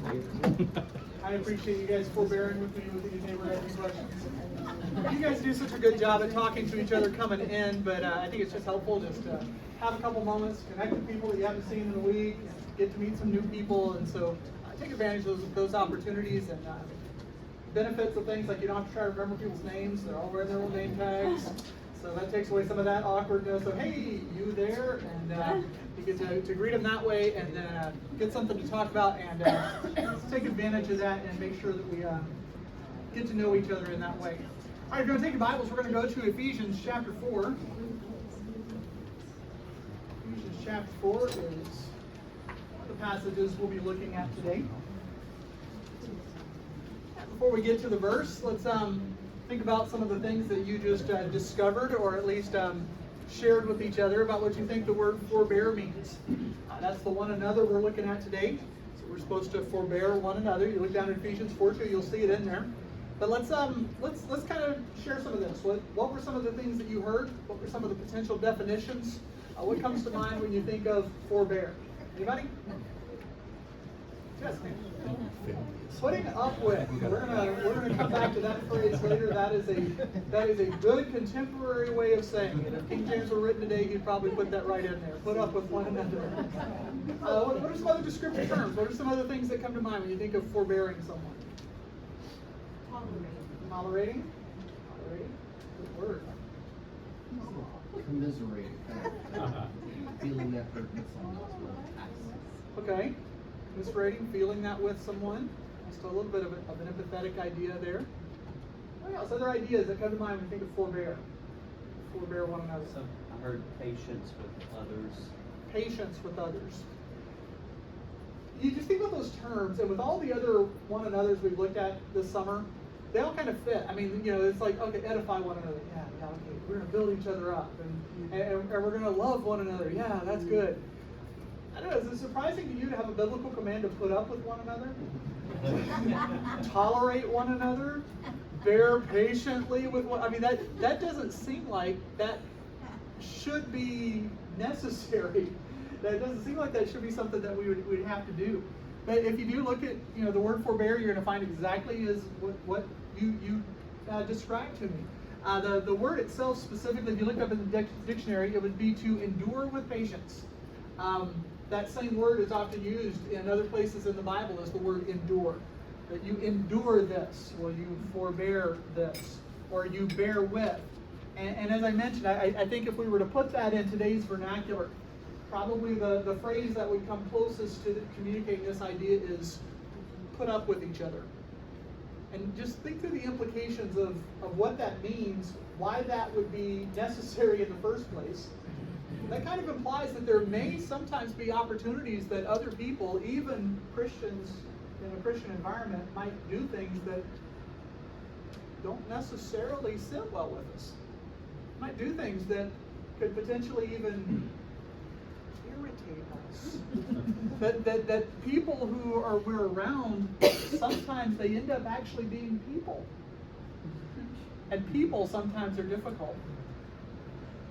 I appreciate you guys forbearing with me with these neighborhood questions. You guys do such a good job at talking to each other coming in, but I think it's just helpful just to have a couple moments, connect with people that you haven't seen in a week, get to meet some new people, and so take advantage of those opportunities and benefits of things like you don't have to try to remember people's names. They're all wearing their own name tags. So that takes away some of that awkwardness of, hey, you there? And you get to greet them that way and then get something to talk about and take advantage of that and make sure that we get to know each other in that way. All right, if you're going to take your Bibles, we're going to go to Ephesians chapter 4. Ephesians chapter 4 is the passages we'll be looking at today. Before we get to the verse, let's think about some of the things that you just discovered or at least shared with each other about what you think the word forbear means. That's the one another we're looking at today. So we're supposed to forbear one another. You look down at Ephesians 4:2, you'll see it in there. But let's kind of share some of this. What were some of the things that you heard? What were some of the potential definitions? What comes to mind when you think of forbear? Anybody? Yes, ma'am. Putting up with. We're gonna come back to that phrase later. That is a good contemporary way of saying it. If King James were written today, he'd probably put that right in there. Put up with one another. What are some other descriptive terms? What are some other things that come to mind when you think of forbearing someone? Tolerating. Good word. Commiserating. Feeling that hurt with someone. Okay. Commiserating, feeling that with someone. Just a little bit of an empathetic idea there. What else? Other ideas that come to mind when you think of forbear? Forbear one another. So I heard patience with others. Patience with others. You just think about those terms, and with all the other one another's we've looked at this summer, they all kind of fit. I mean, it's like, okay, edify one another. Yeah, okay. We're going to build each other up, and we're going to love one another. Yeah, that's good. I don't know, is it surprising to you to have a biblical command to put up with one another? Tolerate one another? Bear patiently with one? I mean, that doesn't seem like that should be necessary. That doesn't seem like that should be something that we'd have to do. But if you do look at the word forbear, you're going to find exactly as what you described to me. The word itself specifically, if you look up in the dictionary, it would be to endure with patience. That same word is often used in other places in the Bible as the word endure. That you endure this, or you forbear this, or you bear with. And as I mentioned, I think if we were to put that in today's vernacular, probably the phrase that would come closest to communicating this idea is put up with each other. And just think through the implications of what that means, why that would be necessary in the first place. That kind of implies that there may sometimes be opportunities that other people, even Christians in a Christian environment, might do things that don't necessarily sit well with us. Might do things that could potentially even irritate us. that people who we're around, sometimes they end up actually being people. And people sometimes are difficult.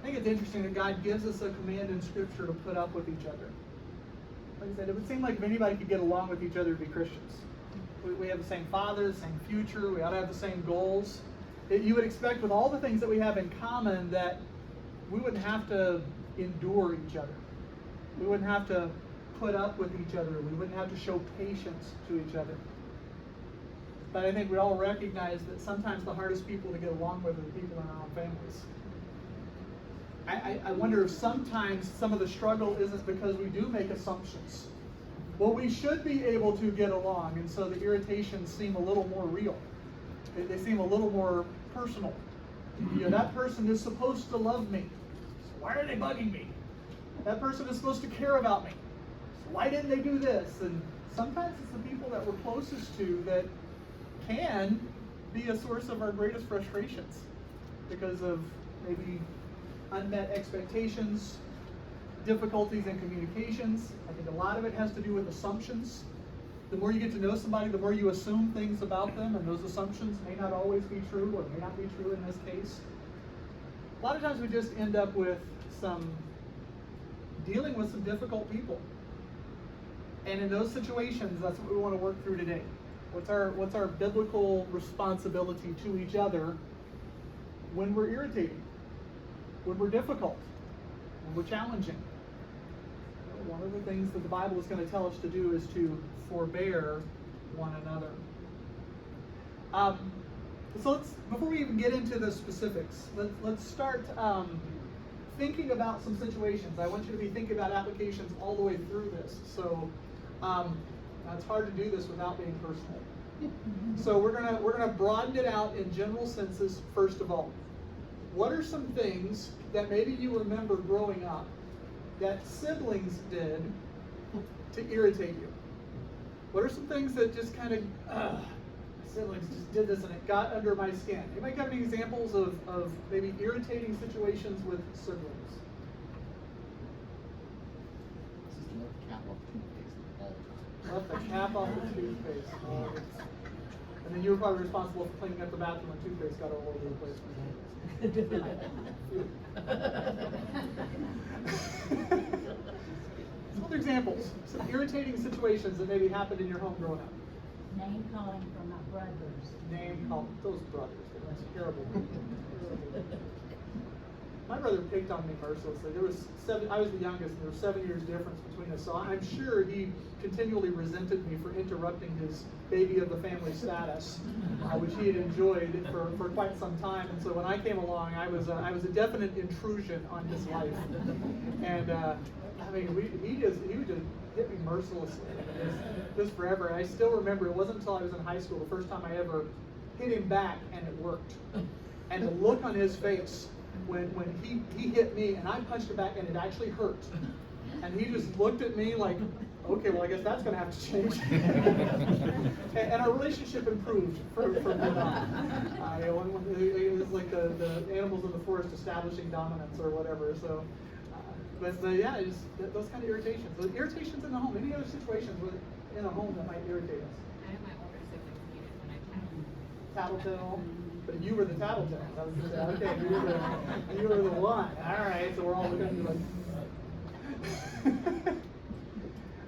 I think it's interesting that God gives us a command in Scripture to put up with each other. Like I said, it would seem like if anybody could get along with each other, it'd be Christians. We have the same Father, the same future, we ought to have the same goals. You would expect with all the things that we have in common that we wouldn't have to endure each other. We wouldn't have to put up with each other. We wouldn't have to show patience to each other. But I think we all recognize that sometimes the hardest people to get along with are the people in our own families. I wonder if sometimes some of the struggle isn't because we do make assumptions. Well, we should be able to get along, and so the irritations seem a little more real. They seem a little more personal. That person is supposed to love me, so why are they bugging me? That person is supposed to care about me, so why didn't they do this? And sometimes it's the people that we're closest to that can be a source of our greatest frustrations because of maybe unmet expectations, difficulties in communications. I think a lot of it has to do with assumptions. The more you get to know somebody, the more you assume things about them, and those assumptions may not always be true, or may not be true in this case. A lot of times we just end up with dealing with some difficult people. And in those situations, that's what we want to work through today. What's our biblical responsibility to each other when we're irritating, when we're difficult, when we're challenging? One of the things that the Bible is going to tell us to do is to forbear one another. So before we even get into the specifics, let's start thinking about some situations. I want you to be thinking about applications all the way through this. So it's hard to do this without being personal. So we're gonna broaden it out in general senses first of all. What are some things that maybe you remember growing up that siblings did to irritate you? What are some things that just kind of siblings just did this and it got under my skin? Anybody got any examples of maybe irritating situations with siblings? Just left the cap off the toothpaste all the time. Left the cap off the toothpaste. And then you were probably responsible for cleaning up the bathroom when toothpaste got all over the place. Some other examples, some irritating situations that maybe happened in your home growing up. Name calling from my brothers. Name call those brothers. That's terrible. My brother picked on me mercilessly. I was the youngest, and there was 7 years difference between us. So I'm sure he continually resented me for interrupting his baby of the family status, which he had enjoyed for quite some time. And so when I came along, I was a definite intrusion on his life. And I mean, he would just hit me mercilessly, just forever. I still remember it wasn't until I was in high school the first time I ever hit him back, and it worked. And the look on his face when he hit me and I punched him back and it actually hurt. And he just looked at me like, okay, well, I guess that's going to have to change. and our relationship improved from then on. It was like the animals in the forest establishing dominance or whatever. So, but yeah, it's those kind of irritations. Those irritations in the home. Any other situations in a home that might irritate us? I have my older siblings hated when I Tattletale. But you were the tattletale. I was going to say, okay, you were the one. All right, so we're all looking at you like.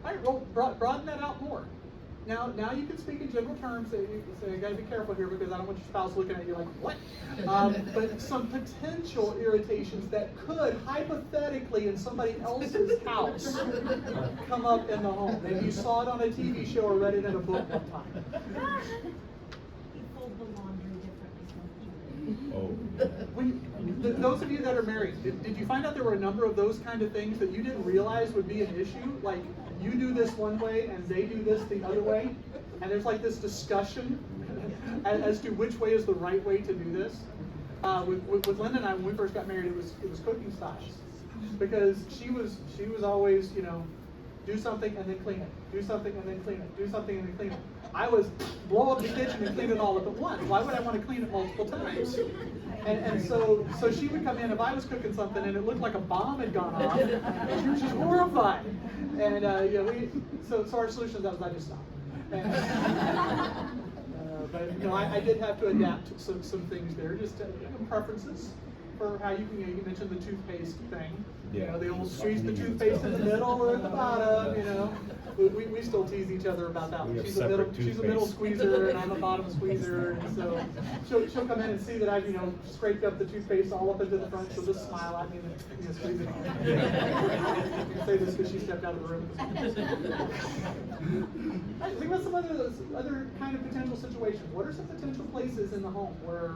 All right, well, broaden that out more. Now you can speak in general terms. So you got to be careful here because I don't want your spouse looking at you like, what? But some potential irritations that could hypothetically in somebody else's house come up in the home. Maybe you saw it on a TV show or read it in a book one time. You fold the laundry differently. Oh. Those of you that are married, did you find out there were a number of those kind of things that you didn't realize would be an issue? Like, you do this one way and they do this the other way, and there's like this discussion as to which way is the right way to do this. With Linda and I, when we first got married, it was cooking styles, because she was always, do something and then clean it, do something and then clean it, do something and then clean it. I was blow up the kitchen and clean it all up at once. Why would I want to clean it multiple times? And so she would come in if I was cooking something and it looked like a bomb had gone off, and she was just horrified. And so our solution was I just stopped. But I did have to adapt some things there, just preferences for how you mentioned the toothpaste thing. Yeah. They will squeeze the toothpaste in the middle or at the bottom. We still tease each other about that We one. have She's a middle separate squeezer and I'm a bottom squeezer, and so she'll come in and see that I've scraped up the toothpaste all up into the front. She'll just smile at me and squeeze it. I can say this because she stepped out of the room. Right, think about some other kind of potential situations. What are some potential places in the home where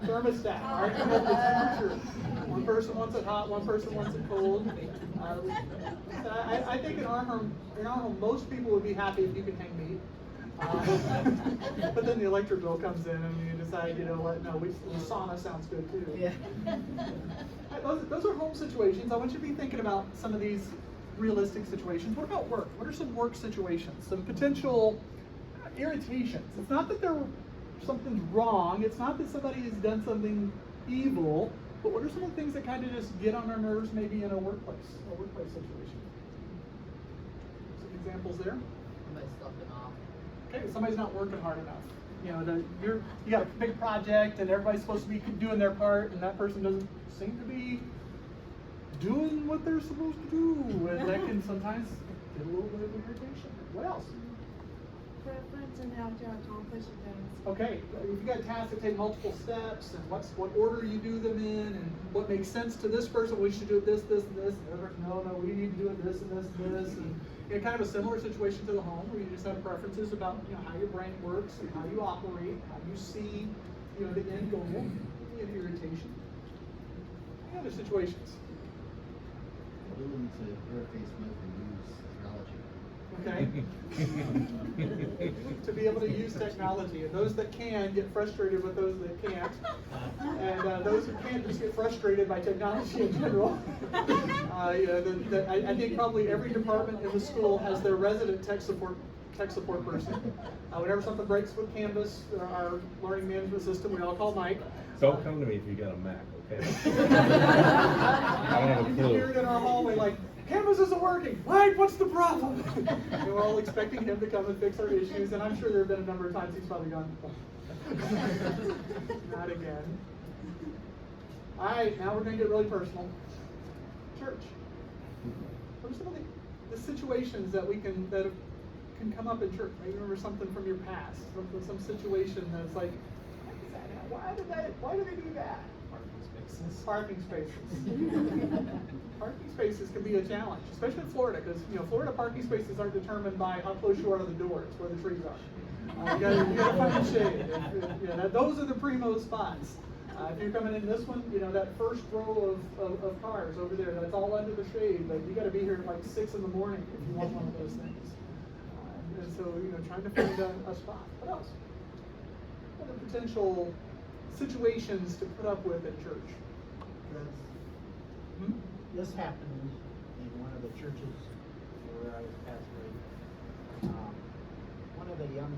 thermostat, arguing over the temperature. One person wants it hot, one person wants it cold. I think in our home, most people would be happy if you could hang meat. But then the electric bill comes in and you decide, what? No, sauna sounds good too. Yeah. Those are home situations. I want you to be thinking about some of these realistic situations. What about work? What are some work situations? Some potential irritations. It's not that something's wrong. It's not that somebody has done something evil. But what are some of the things that kind of just get on our nerves, maybe in a workplace situation? Some examples there. Somebody's slacking off. Okay, somebody's not working hard enough. You got a big project and everybody's supposed to be doing their part, and that person doesn't seem to be doing what they're supposed to do, and that can sometimes get a little bit of irritation. What else? Preference and how to accomplish a task. Okay, if you got tasks that take multiple steps, and what order you do them in, and what makes sense to this person, we should do it this, this, and this, and the other person, no, we need to do it this and this and this, and kind of a similar situation to the home, where you just have preferences about how your brain works and how you operate, how you see the end goal, you have irritation. Any other situations? Willing to interface with and use technology. Okay. To be able to use technology, and those that can get frustrated with those that can't, and those who can't just get frustrated by technology in general. I think probably every department in the school has their resident tech support person. Whenever something breaks with Canvas, our learning management system, we all call Mike. Don't come to me if you got a Mac, okay? I don't have a You clue. can hear it in our hallway like, Canvas isn't working. Mike, what's the problem? And we're all expecting him to come and fix our issues, and I'm sure there have been a number of times he's probably gone, not again. All right, now we're going to get really personal. Church. What are some of the situations that can come up in church? Maybe remember something from your past, some situation that's like, why do they do that? Parking spaces. Parking spaces can be a challenge, especially in Florida, because Florida parking spaces aren't determined by how close you are to the door; it's where the trees are. You gotta find the shade. Those are the primo spots. If you're coming in this one, that first row of cars over there, that's all under the shade. But you got to be here at like 6 in the morning if you want one of those things. And so, trying to find a spot. What else? What are the potential situations to put up with at church? This happened in one of the churches where I was pastoring. One of the young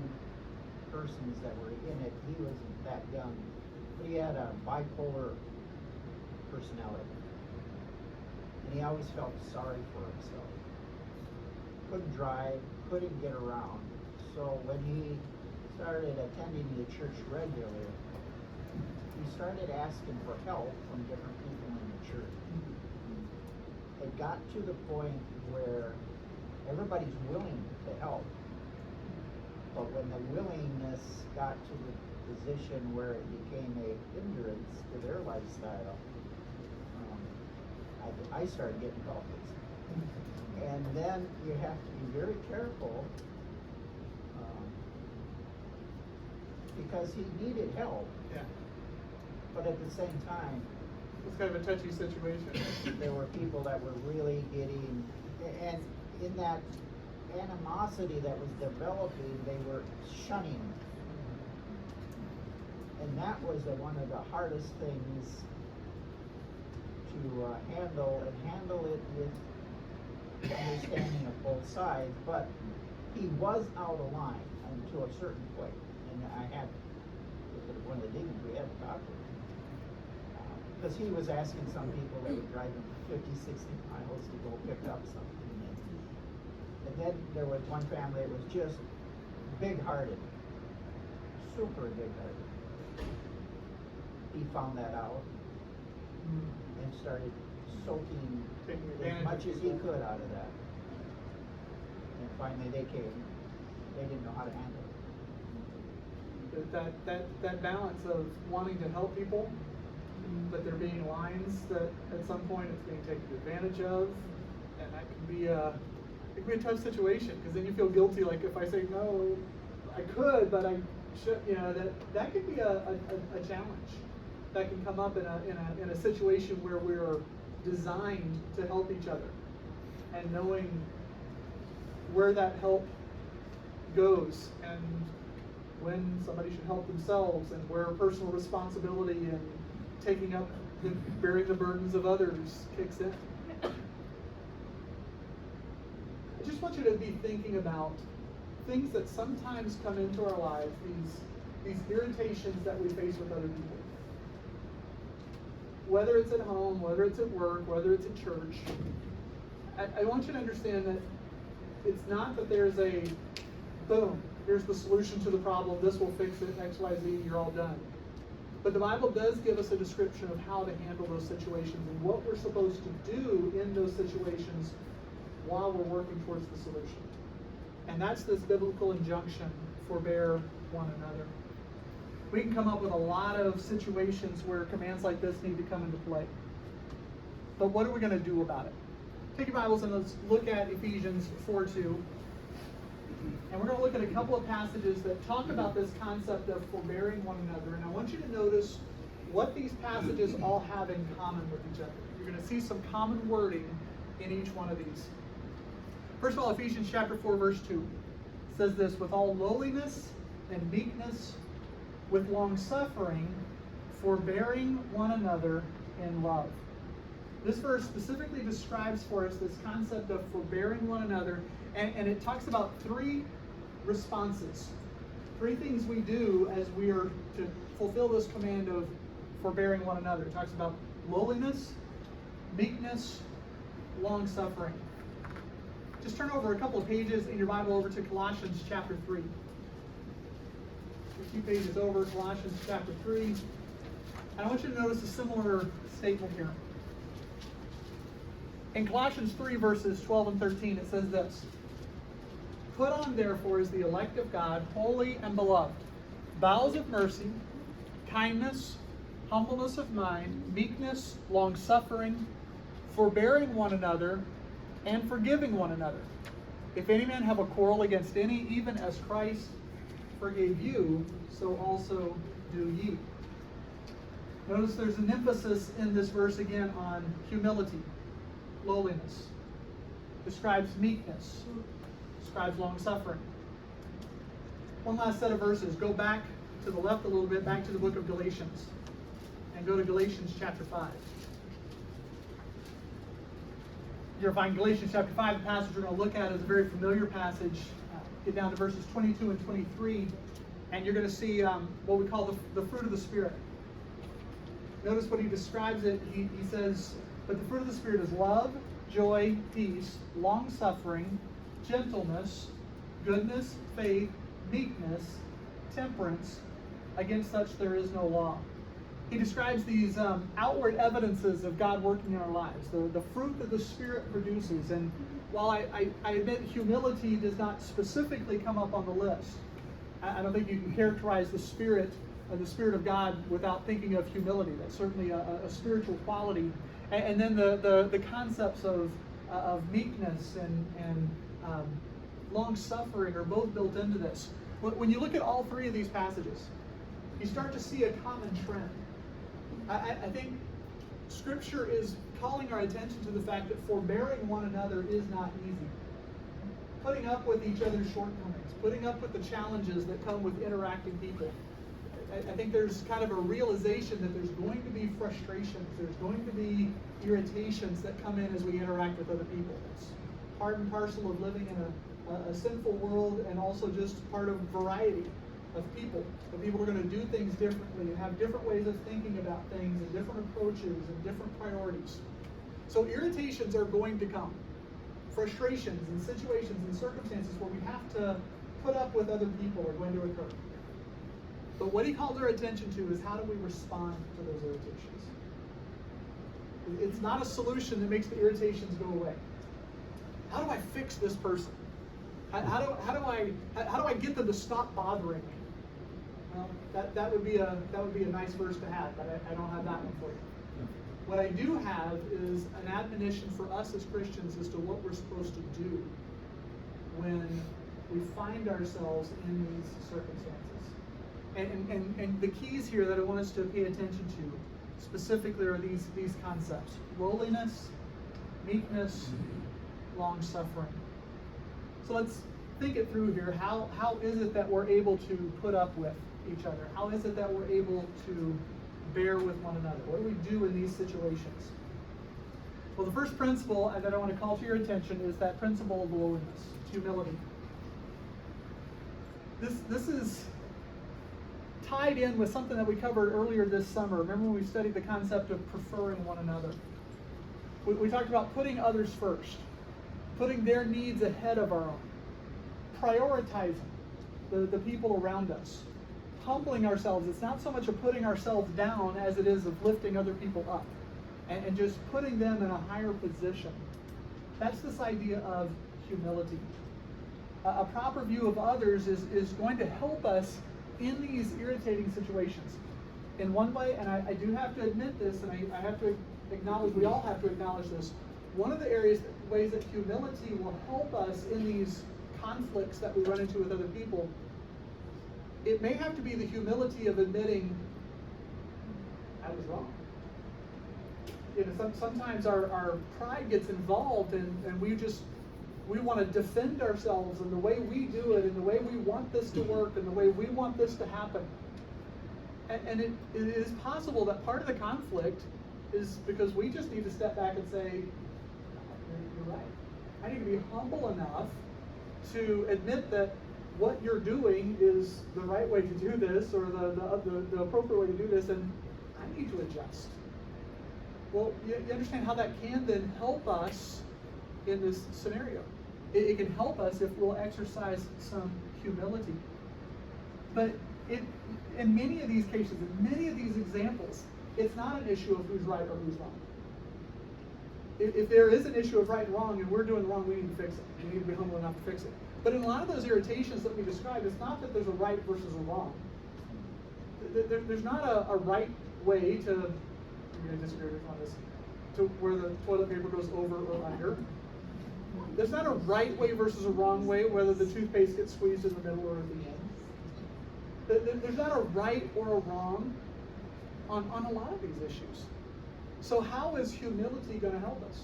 persons that were in it, he wasn't that young, but he had a bipolar personality. And he always felt sorry for himself. Couldn't drive, couldn't get around. So when he started attending the church regularly, he started asking for help from different people in the church. It got to the point where everybody's willing to help, but when the willingness got to the position where it became a hindrance to their lifestyle, I started getting involved. And then you have to be very careful, because he needed help. Yeah. But at the same time, It's kind of a touchy situation. there were people that were really getting, and in that animosity that was developing, they were shunning. And that was one of the hardest things to handle it with understanding of both sides. But he was out of line to a certain point, and I had, one of the demons, we had to talk to him. Because he was asking some people that were driving 50, 60 miles to go pick up something. And then there was one family that was just big-hearted, super big-hearted. He found that out and started soaking Taking as advantage much of as he people. could out of that. And finally they came. They didn't know how to handle it. That balance of wanting to help people, but there being lines that at some point it's being taken advantage of, and that can be a tough situation, because then you feel guilty, like if I say no, I could, but I should, that could be a challenge that can come up in a situation where we're designed to help each other, and knowing where that help goes and when somebody should help themselves, and where personal responsibility and taking up bearing the burdens of others kicks in. I just want you to be thinking about things that sometimes come into our lives, these irritations that we face with other people. Whether it's at home, whether it's at work, whether it's at church. I want you to understand that it's not that there's a boom, here's the solution to the problem, this will fix it, X, Y, Z, you're all done. But the Bible does give us a description of how to handle those situations and what we're supposed to do in those situations while we're working towards the solution. And that's this biblical injunction, forbear one another. We can come up with a lot of situations where commands like this need to come into play. But what are we going to do about it? Take your Bibles and let's look at Ephesians 4:2. And we're going to look at a couple of passages that talk about this concept of forbearing one another. And I want you to notice what these passages all have in common with each other. You're going to see some common wording in each one of these. First of all, Ephesians chapter 4, verse 2 says this, with all lowliness and meekness, with long suffering, forbearing one another in love. This verse specifically describes for us this concept of forbearing one another, and it talks about three responses. Three things we do as we are to fulfill this command of forbearing one another. It talks about lowliness, meekness, long suffering. Just turn over a couple of pages in your Bible over to Colossians chapter 3. A few pages over, Colossians chapter 3. And I want you to notice a similar statement here. In Colossians 3, verses 12 and 13, it says this, put on therefore as the elect of God, holy and beloved, bowels of mercy, kindness, humbleness of mind, meekness, long-suffering, forbearing one another, and forgiving one another. If any man have a quarrel against any, even as Christ forgave you, so also do ye. Notice there's an emphasis in this verse again on humility, lowliness. Describes meekness, describes long suffering. One last set of verses. Go back to the left a little bit, back to the book of Galatians, and go to Galatians chapter 5. You're going to find Galatians chapter 5, the passage we're going to look at is a very familiar passage. Get down to verses 22 and 23, and you're going to see what we call the fruit of the Spirit. Notice what he describes it. He says, but the fruit of the Spirit is love, joy, peace, long-suffering, gentleness, goodness, faith, meekness, temperance. Against such there is no law. He describes these outward evidences of God working in our lives, the fruit that the Spirit produces. And while I admit humility does not specifically come up on the list, I don't think you can characterize the Spirit of God without thinking of humility. That's certainly a spiritual quality. And then the concepts of meekness and long-suffering are both built into this. When you look at all three of these passages, you start to see a common trend. I think Scripture is calling our attention to the fact that forbearing one another is not easy. Putting up with each other's shortcomings, putting up with the challenges that come with interacting people. I think there's kind of a realization that there's going to be frustrations, there's going to be irritations that come in as we interact with other people. It's part and parcel of living in a sinful world, and also just part of variety of people. But people are going to do things differently and have different ways of thinking about things and different approaches and different priorities. So irritations are going to come. Frustrations and situations and circumstances where we have to put up with other people are going to occur. But what he calls our attention to is how do we respond to those irritations? It's not a solution that makes the irritations go away. How do I fix this person? How do I get them to stop bothering me? Well, that would be a nice verse to have, but I don't have that one for you. What I do have is an admonition for us as Christians as to what we're supposed to do when we find ourselves in these circumstances. And the keys here that I want us to pay attention to specifically are these concepts: lowliness, meekness, long suffering. So let's think it through here. How is it that we're able to put up with each other? How is it that we're able to bear with one another? What do we do in these situations? Well, the first principle that I want to call to your attention is that principle of lowliness, humility. This is tied in with something that we covered earlier this summer. Remember when we studied the concept of preferring one another? We talked about putting others first, putting their needs ahead of our own, prioritizing the people around us, humbling ourselves. It's not so much of putting ourselves down as it is of lifting other people up and just putting them in a higher position. That's this idea of humility. A proper view of others is going to help us in these irritating situations. In one way, and I do have to admit this, and I have to acknowledge, we all have to acknowledge this, one of the ways that humility will help us in these conflicts that we run into with other people, it may have to be the humility of admitting, I was wrong. Sometimes our pride gets involved and we want to defend ourselves and the way we do it and the way we want this to work and the way we want this to happen. And it is possible that part of the conflict is because we just need to step back and say, you're right. I need to be humble enough to admit that what you're doing is the right way to do this or the appropriate way to do this, and I need to adjust. Well, you understand how that can then help us in this scenario. It can help us if we'll exercise some humility. But in many of these cases, in many of these examples, it's not an issue of who's right or who's wrong. If there is an issue of right and wrong and we're doing wrong, we need to fix it. We need to be humble enough to fix it. But in a lot of those irritations that we described, it's not that there's a right versus a wrong. There's not a right way to, you're going to disagree with me on this, to where the toilet paper goes over or under. There's not a right way versus a wrong way, whether the toothpaste gets squeezed in the middle or at the end. There's not a right or a wrong on a lot of these issues. So how is humility going to help us?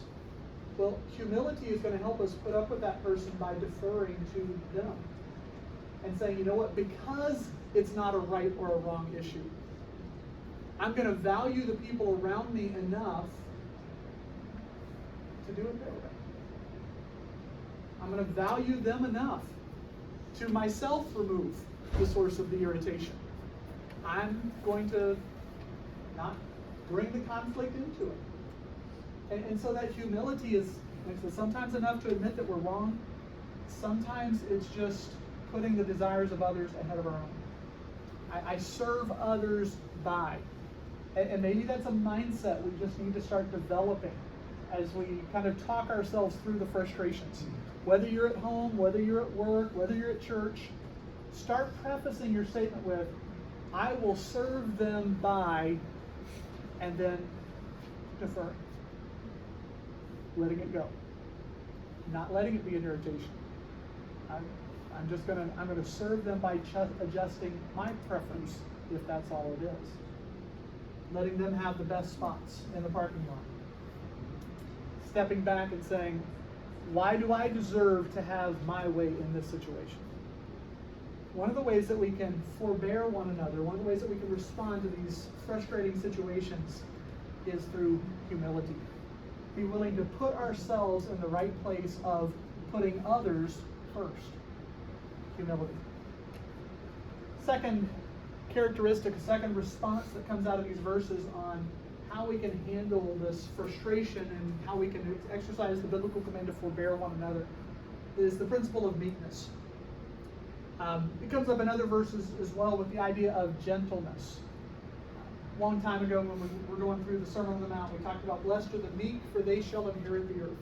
Well, humility is going to help us put up with that person by deferring to them and saying, you know what, because it's not a right or a wrong issue, I'm going to value the people around me enough to do it their way. I'm going to value them enough to myself remove the source of the irritation. I'm going to not bring the conflict into it. And so that humility is, like I said, sometimes enough to admit that we're wrong. Sometimes it's just putting the desires of others ahead of our own. I serve others by. And maybe that's a mindset we just need to start developing as we kind of talk ourselves through the frustrations. Whether you're at home, whether you're at work, whether you're at church, start prefacing your statement with, I will serve them by, and then deferring. Letting it go. Not letting it be an irritation. I'm gonna serve them by adjusting my preference, if that's all it is. Letting them have the best spots in the parking lot. Stepping back and saying, why do I deserve to have my way in this situation? One of the ways that we can forbear one another, one of the ways that we can respond to these frustrating situations is through humility. Be willing to put ourselves in the right place of putting others first. Humility. Second characteristic, a second response that comes out of these verses on how we can handle this frustration and how we can exercise the biblical command to forbear one another is the principle of meekness. It comes up in other verses as well with the idea of gentleness. A long time ago when we were going through the Sermon on the Mount, we talked about blessed are the meek, for they shall inherit the earth.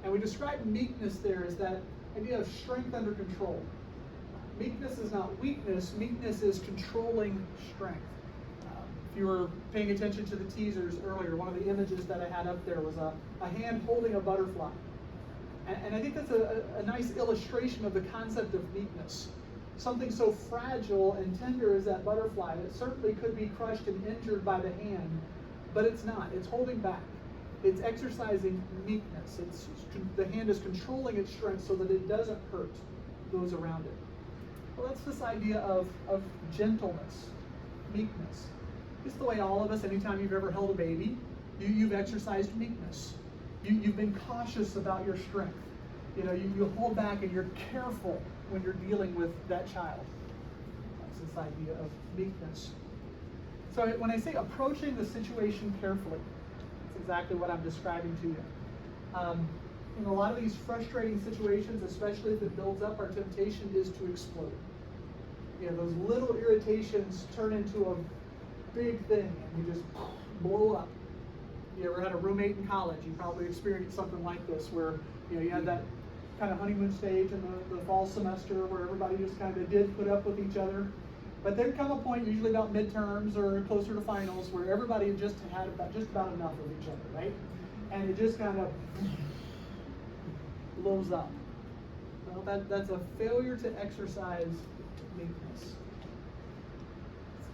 And we described meekness there as that idea of strength under control. Meekness is not weakness, meekness is controlling strength. If you were paying attention to the teasers earlier, one of the images that I had up there was a hand holding a butterfly. And I think that's a nice illustration of the concept of meekness. Something so fragile and tender as that butterfly, it certainly could be crushed and injured by the hand, but it's not. It's holding back. It's exercising meekness. The hand is controlling its strength so that it doesn't hurt those around it. Well, that's this idea of gentleness, meekness. It's the way all of us, anytime you've ever held a baby, you've exercised meekness. You've been cautious about your strength. You hold back and you're careful when you're dealing with that child. That's this idea of meekness. So when I say approaching the situation carefully, that's exactly what I'm describing to you. In a lot of these frustrating situations, especially if it builds up, our temptation is to explode. You know, those little irritations turn into a big thing and you just blow up. You ever had a roommate in college? You probably experienced something like this where, you know, you had that kind of honeymoon stage in the fall semester where everybody just kind of did put up with each other. But there'd come a point, usually about midterms or closer to finals, where everybody just had just about enough of each other, right? And it just kind of blows up. Well, that's a failure to exercise meekness.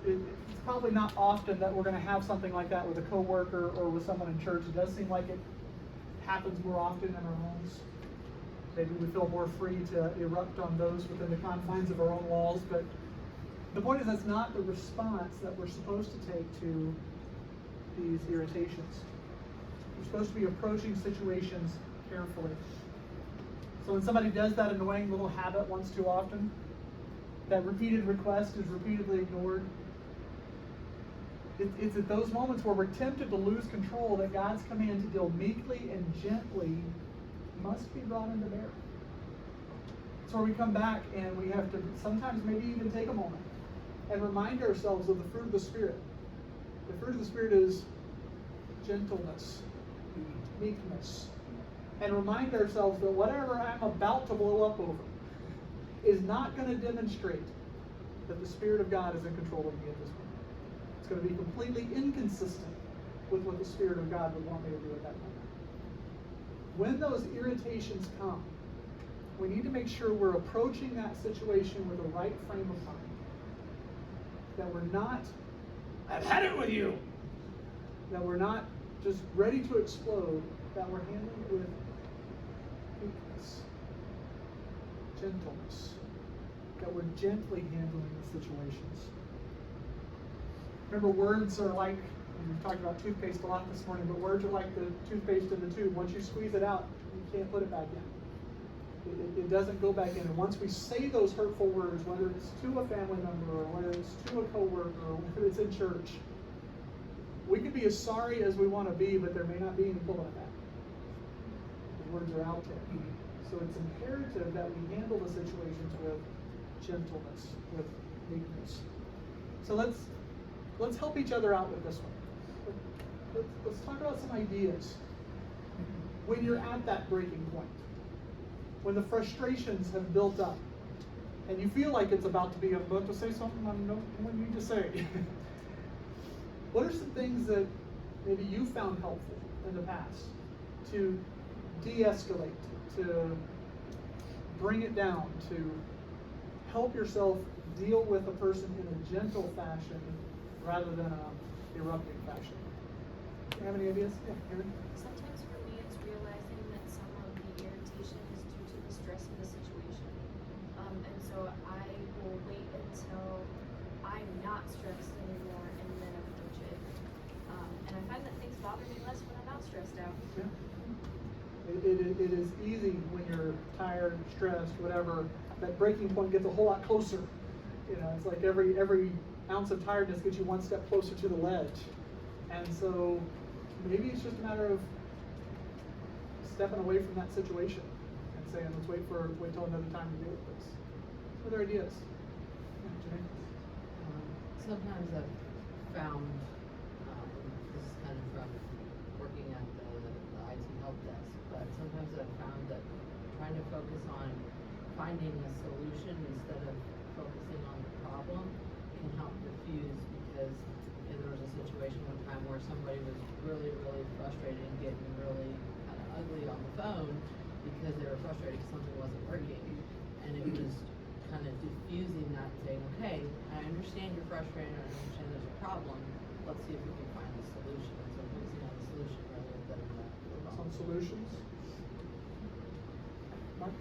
It's probably not often that we're going to have something like that with a coworker or with someone in church. It does seem like it happens more often in our homes. Maybe we feel more free to erupt on those within the confines of our own walls, but the point is that's not the response that we're supposed to take to these irritations. We're supposed to be approaching situations carefully. So when somebody does that annoying little habit once too often, that repeated request is repeatedly ignored, it's at those moments where we're tempted to lose control that God's command to deal meekly and gently must be brought into bear. It's where we come back and we have to sometimes maybe even take a moment and remind ourselves of the fruit of the Spirit. The fruit of the Spirit is gentleness, meekness, and remind ourselves that whatever I'm about to blow up over is not going to demonstrate that the Spirit of God is in control of me at this moment. It's going to be completely inconsistent with what the Spirit of God would want me to do at that moment. When those irritations come, we need to make sure we're approaching that situation with the right frame of mind. That we're not, I've had it with you. That we're not just ready to explode, that we're handling it with meekness, gentleness, that we're gently handling the situations. Remember, words are like, and we've talked about toothpaste a lot this morning, but words are like the toothpaste in the tube. Once you squeeze it out, you can't put it back in. It doesn't go back in. And once we say those hurtful words, whether it's to a family member or whether it's to a coworker or whether it's in church, we can be as sorry as we want to be, but there may not be any pulling it back. The words are out there. So it's imperative that we handle the situations with gentleness, with meekness. So let's help each other out with this one. Let's talk about some ideas. When you're at that breaking point, when the frustrations have built up, and you feel like it's about to be, I'm about to say something I don't need to say. What are some things that maybe you found helpful in the past to de-escalate, to bring it down, to help yourself deal with a person in a gentle fashion rather than a erupting fashion? Do you have any ideas? Yeah, Aaron? Sometimes for me, it's realizing that some of the irritation is due to the stress of the situation. And so I will wait until I'm not stressed anymore and then approach it. And I find that things bother me less when I'm not stressed out. Yeah. It is easy when you're tired, stressed, whatever, that breaking point gets a whole lot closer. You know, it's like every ounce of tiredness gets you one step closer to the ledge. And so maybe it's just a matter of stepping away from that situation and saying, let's wait till another time to deal with this. What other ideas? Yeah, Janae? Sometimes I've found, this is kind of from working at the IT help desk, but sometimes I've found that trying to focus on finding a solution instead of focusing on the problem can help diffuse, because there was a situation one time where somebody was really, really frustrated and getting really kind of ugly on the phone because they were frustrated because something wasn't working. And it was kind of diffusing that, saying, okay, I understand you're frustrated, I understand there's a problem, let's see if we can find a solution. And so focusing on the solution rather than the problem. Some solutions? Mark?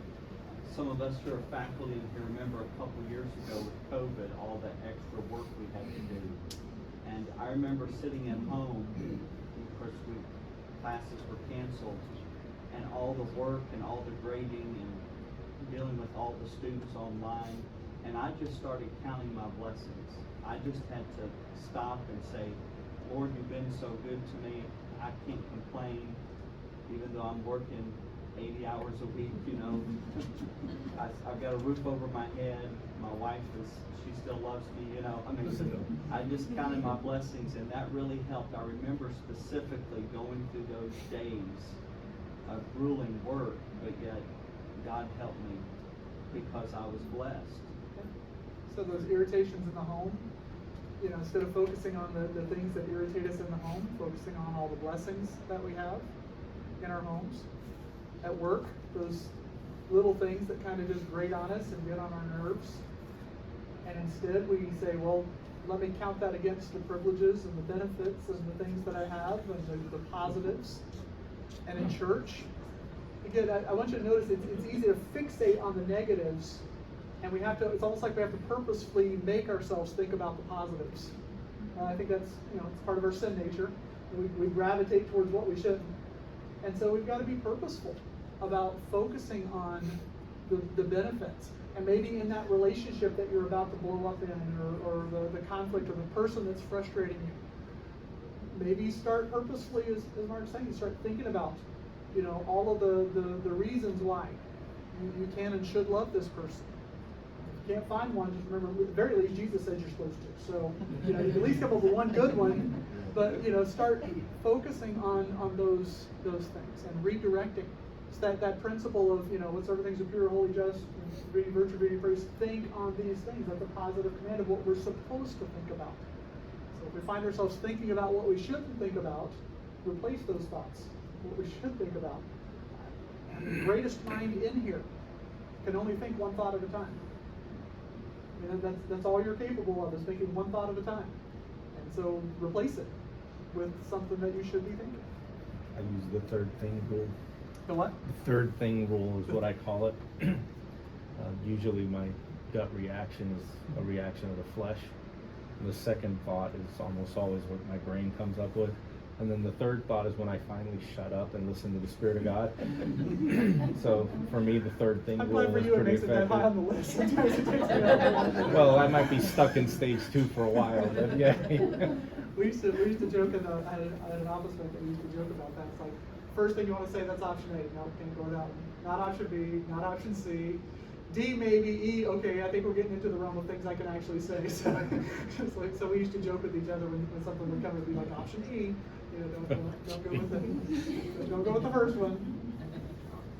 Some of us who are faculty in here remember a couple years ago with COVID, all that extra work we had to do. And I remember sitting at home, of course classes were canceled, and all the work and all the grading and dealing with all the students online, and I just started counting my blessings. I just had to stop and say, Lord, you've been so good to me. I can't complain, even though I'm working 80 hours a week, you know. I've got a roof over my head. My wife she still loves me, you know. I mean, I just counted my blessings, and that really helped. I remember specifically going through those days of grueling work, but yet God helped me because I was blessed. So those irritations in the home, you know, instead of focusing on the things that irritate us in the home, focusing on all the blessings that we have in our homes. At work, those little things that kind of just grate on us and get on our nerves. And instead we say, well, let me count that against the privileges and the benefits and the things that I have and the positives. And in church, again, I want you to notice it's easy to fixate on the negatives, and we have to, it's almost like we have to purposefully make ourselves think about the positives. I think that's, you know, it's part of our sin nature. We gravitate towards what we shouldn't. And so we've got to be purposeful about focusing on the benefits. And maybe in that relationship that you're about to blow up in, or the conflict, or the person that's frustrating you, maybe start purposefully, as Mark's saying, you start thinking about, you know, all of the reasons why you can and should love this person. If you can't find one, just remember, at the very least, Jesus said you're supposed to. So, you know, you can at least come up with one good one, but, you know, start focusing on those things and redirecting. It's that principle of, you know, whatsoever things are pure, holy, just, reading virtue, reading praise, think on these things. That's a positive command of what we're supposed to think about. So if we find ourselves thinking about what we shouldn't think about, replace those thoughts. What we should think about. And the greatest mind in here can only think one thought at a time. I mean, that's all you're capable of, is thinking one thought at a time. And so replace it with something that you should be thinking. I use the third thing rule. The what? The third thing rule is what I call it. Usually my gut reaction is a reaction of the flesh. And the second thought is almost always what my brain comes up with. And then the third thought is when I finally shut up and listen to the Spirit of God. So for me, the third thing I'm rule glad for is you it pretty makes it that high on the effective. list. Sometimes it takes me that long. Well, I might be stuck in stage 2 for a while, but yeah. We used to joke I had an office mate that we used to joke about that. It's like, first thing you want to say, that's option A. No, can't go that one. Not option B, not option C. D, maybe. E, okay, I think we're getting into the realm of things I can actually say. So, just like, so we used to joke with each other when something would come, it'd be like option E. You know, don't go with don't go with the first one.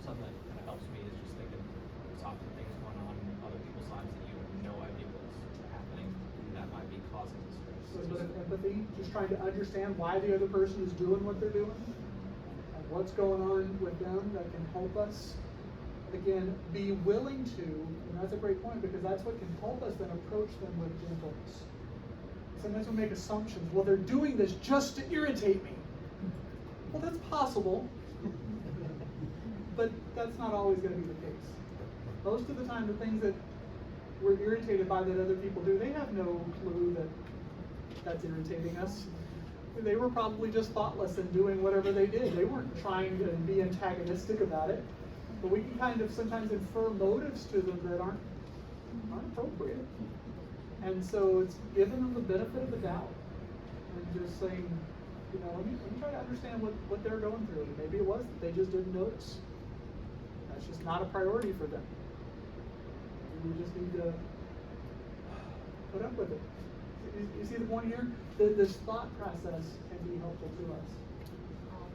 Something that kind of helps me is just thinking there's often things going on in other people's lives that you have no idea what's happening that might be causing the stress. So a bit of empathy, just trying to understand why the other person is doing what they're doing, and what's going on with them that can help us. Again, be willing to, and that's a great point, because that's what can help us then approach them with gentleness. Sometimes we make assumptions. Well, they're doing this just to irritate me. Well, that's possible, but that's not always going to be the case. Most of the time, the things that we're irritated by that other people do, they have no clue that that's irritating us. They were probably just thoughtless in doing whatever they did. They weren't trying to be antagonistic about it. But we can kind of sometimes infer motives to them that aren't appropriate. And so it's giving them the benefit of the doubt and just saying, you know, let me try to understand what they're going through. Maybe it was that they just didn't notice. That's just not a priority for them. We just need to put up with it. You see the point here? This thought process can be helpful to us.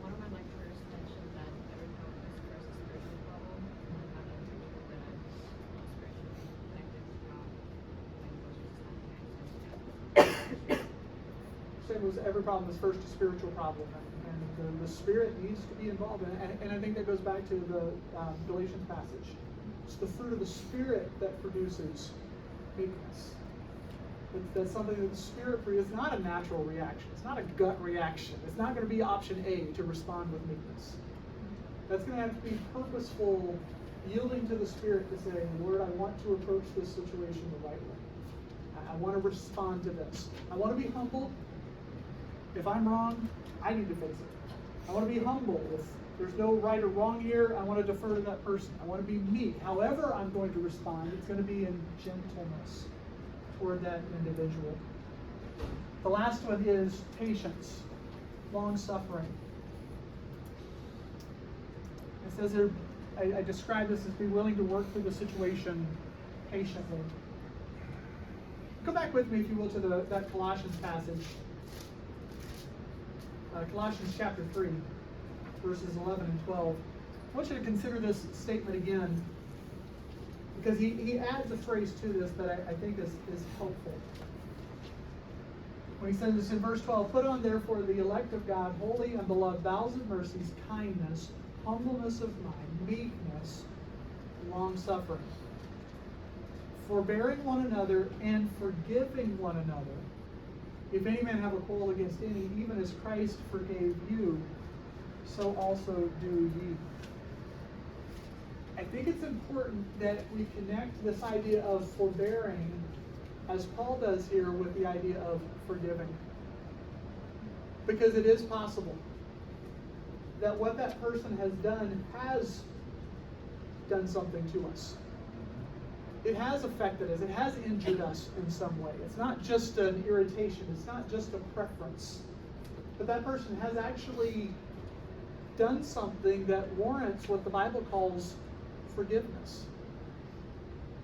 One of my lecturers mentioned that every problem is first a spiritual problem, and how to treat people that are spiritually connected to God, and closer to Same as every problem is first a spiritual problem, and the spirit needs to be involved in it. And I think that goes back to the Galatians passage. It's the fruit of the Spirit that produces meekness. That's something that the Spirit produces. It's not a natural reaction. It's not a gut reaction. It's not going to be option A to respond with meekness. That's going to have to be purposeful, yielding to the Spirit to say, Lord, I want to approach this situation the right way. I want to respond to this. I want to be humble. If I'm wrong, I need to fix it. I want to be humble. If there's no right or wrong here, I want to defer to that person. I want to be meek. However I'm going to respond, it's going to be in gentleness toward that individual. The last one is patience, long suffering. It says there, I describe this as be willing to work through the situation patiently. Go back with me, if you will, to that Colossians passage. Colossians chapter 3, verses 11 and 12. I want you to consider this statement again, because he adds a phrase to this that I think is helpful. When he says this in verse 12, put on therefore the elect of God, holy and beloved, bowels of mercies, kindness, humbleness of mind, meekness, long-suffering, forbearing one another and forgiving one another. If any man have a quarrel against any, even as Christ forgave you, so also do ye. I think it's important that we connect this idea of forbearing, as Paul does here, with the idea of forgiving. Because it is possible that what that person has done something to us. It has affected us. It has injured us in some way. It's not just an irritation. It's not just a preference. But that person has actually done something that warrants what the Bible calls forgiveness.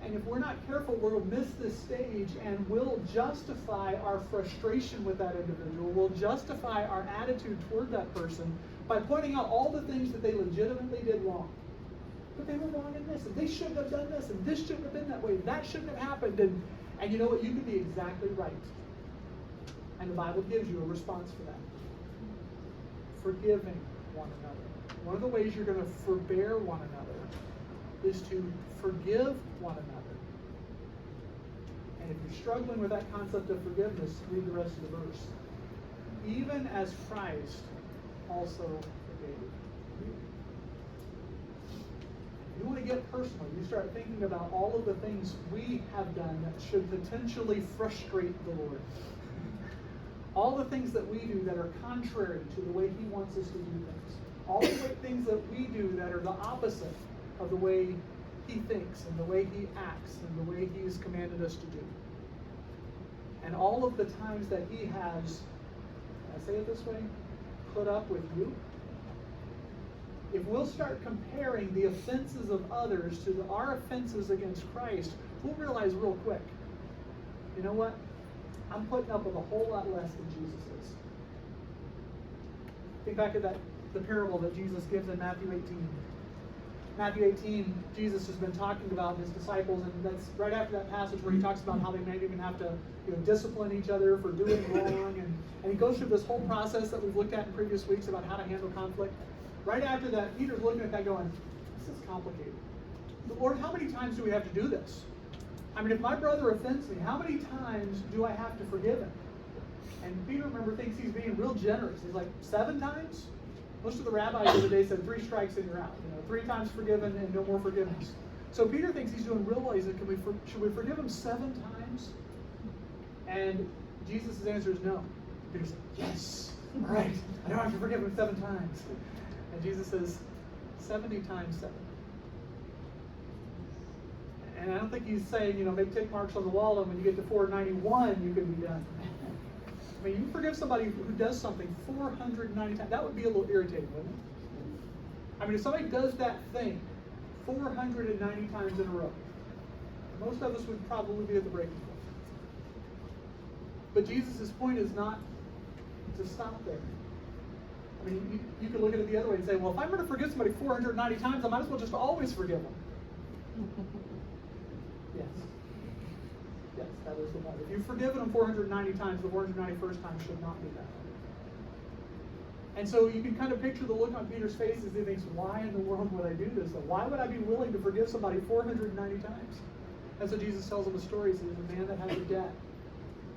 And if we're not careful, we'll miss this stage and we'll justify our frustration with that individual. We'll justify our attitude toward that person by pointing out all the things that they legitimately did wrong. But they were wrong in this, and they shouldn't have done this, and this shouldn't have been that way, and that shouldn't have happened. And you know what? You can be exactly right. And the Bible gives you a response for that. Forgiving one another. One of the ways you're going to forbear one another is to forgive one another. And if you're struggling with that concept of forgiveness, read the rest of the verse. Even as Christ also forgave you. You want to get personal. You start thinking about all of the things we have done that should potentially frustrate the Lord. All the things that we do that are contrary to the way He wants us to do things. All the things that we do that are the opposite of the way He thinks and the way He acts and the way He has commanded us to do. And all of the times that He has, I say it this way, put up with you. If we'll start comparing the offenses of others to our offenses against Christ, we'll realize real quick, you know what? I'm putting up with a whole lot less than Jesus is. Think back to the parable that Jesus gives in Matthew 18. Matthew 18, Jesus has been talking about His disciples, and that's right after that passage where He talks about how they might even have to discipline each other for doing wrong, and He goes through this whole process that we've looked at in previous weeks about how to handle conflict. Right after that, Peter's looking at that going, this is complicated. But Lord, how many times do we have to do this? I mean, if my brother offends me, how many times do I have to forgive him? And Peter, remember, thinks he's being real generous. He's like, 7 times? Most of the rabbis of the day said 3 strikes and you're out. 3 times forgiven and no more forgiveness. So Peter thinks he's doing real well. He said, should we forgive him 7 times? And Jesus' answer is no. Peter said, yes, all right, I don't have to forgive him 7 times. And Jesus says, 70 times 7. And I don't think he's saying, make tick marks on the wall, and when you get to 491, you can be done. I mean, you forgive somebody who does something 490 times. That would be a little irritating, wouldn't it? I mean, if somebody does that thing 490 times in a row, most of us would probably be at the breaking point. But Jesus' point is not to stop there. I mean, you could look at it the other way and say, well, if I'm going to forgive somebody 490 times, I might as well just always forgive them. Yes. Yes, that is the point. If you've forgiven them 490 times, the 491st time should not be that. And so you can kind of picture the look on Peter's face as he thinks, why in the world would I do this? Why would I be willing to forgive somebody 490 times? And so Jesus tells him a story. He says, there's a man that has a debt,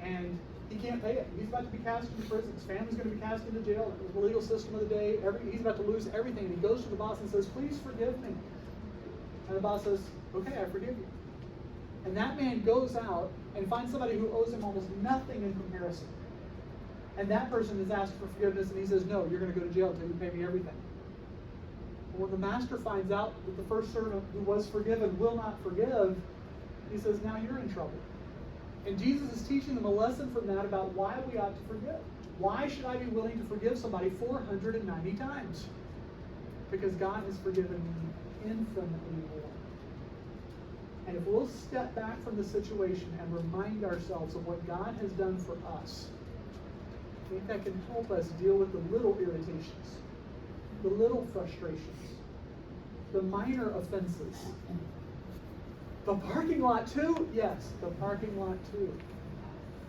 and he can't pay it. He's about to be cast into prison. His family's going to be cast into jail. It was the legal system of the day. He's about to lose everything. And he goes to the boss and says, please forgive me. And the boss says, okay, I forgive you. And that man goes out and finds somebody who owes him almost nothing in comparison. And that person is asked for forgiveness, and he says, no, you're going to go to jail until you pay me everything. And when the master finds out that the first servant who was forgiven will not forgive, he says, now you're in trouble. And Jesus is teaching them a lesson from that about why we ought to forgive. Why should I be willing to forgive somebody 490 times? Because God has forgiven me infinitely more. And if we'll step back from the situation and remind ourselves of what God has done for us, I think that can help us deal with the little irritations, the little frustrations, the minor offenses. The parking lot too? Yes, the parking lot too.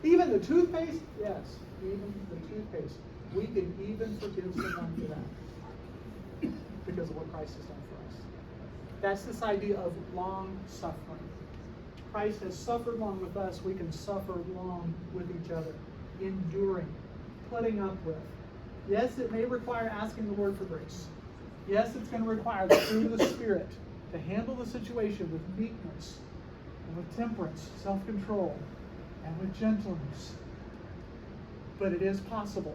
Even the toothpaste? Yes, even the toothpaste. We can even forgive someone for that because of what Christ has done for us. That's this idea of long suffering. Christ has suffered long with us. We can suffer long with each other, enduring, putting up with. Yes, it may require asking the Lord for grace. Yes, it's going to require the fruit of the Spirit to handle the situation with meekness and with temperance, self-control, and with gentleness. But it is possible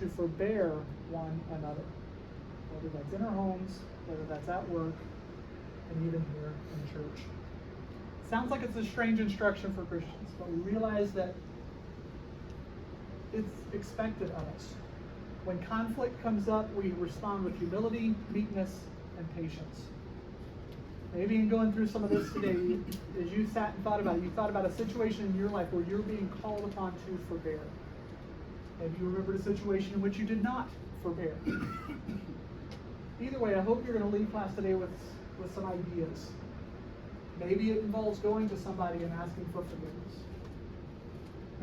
to forbear one another, whether that's in our homes, whether that's at work, and even here in church. Sounds like it's a strange instruction for Christians, but we realize that it's expected of us. When conflict comes up, we respond with humility, meekness, and patience. Maybe in going through some of this today, as you sat and thought about it, you thought about a situation in your life where you're being called upon to forbear. Maybe you remembered a situation in which you did not forbear. Either way, I hope you're going to leave class today with some ideas. Maybe it involves going to somebody and asking for forgiveness.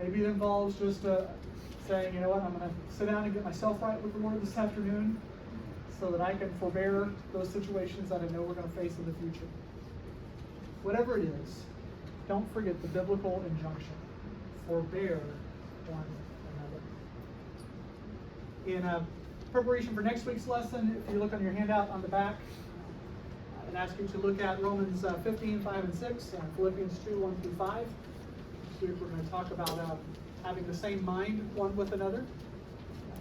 Maybe it involves just saying, you know what, I'm going to sit down and get myself right with the Lord this afternoon so that I can forbear those situations that I know we're going to face in the future. Whatever it is, don't forget the biblical injunction. Forbear one another. In preparation for next week's lesson, if you look on your handout on the back, I'd ask you to look at Romans 15, 5, and 6, and Philippians 2, 1 through 5. This week we're going to talk about having the same mind one with another,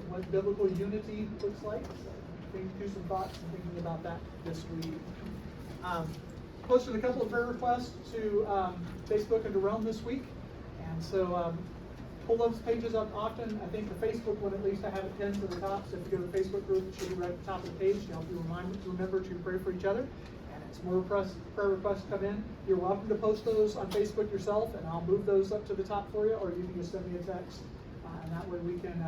what biblical unity looks like. So do some thoughts and thinking about that this week. Posted a couple of prayer requests to Facebook and to Realm this week, and so pull those pages up often. I think the Facebook one, at least I have it pinned to the top, so if you go to the Facebook group, it should be right at the top of the page to help you remember to pray for each other. And as more prayer requests come in, you're welcome to post those on Facebook yourself, and I'll move those up to the top for you, or you can just send me a text, and that way we can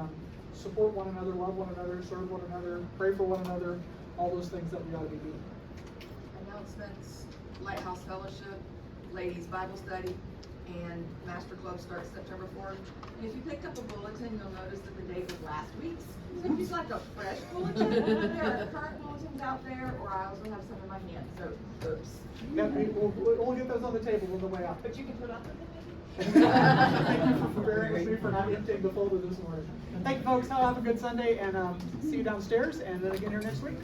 support one another, love one another, serve one another, pray for one another, all those things that we ought to be doing. Announcements: Lighthouse Fellowship, Ladies Bible Study, and Master Club starts September 4th. And if you picked up a bulletin, you'll notice that the date was last week's. So if you'd like a fresh bulletin, there are current bulletins out there, or I also have some in my hand, so oops. Yeah, we'll get those on the table on the way out. But you can put up with it. Thank you for bearing with me for not emptying the folder this morning. Thank you, folks. Have a good Sunday, and see you downstairs, and then again here next week.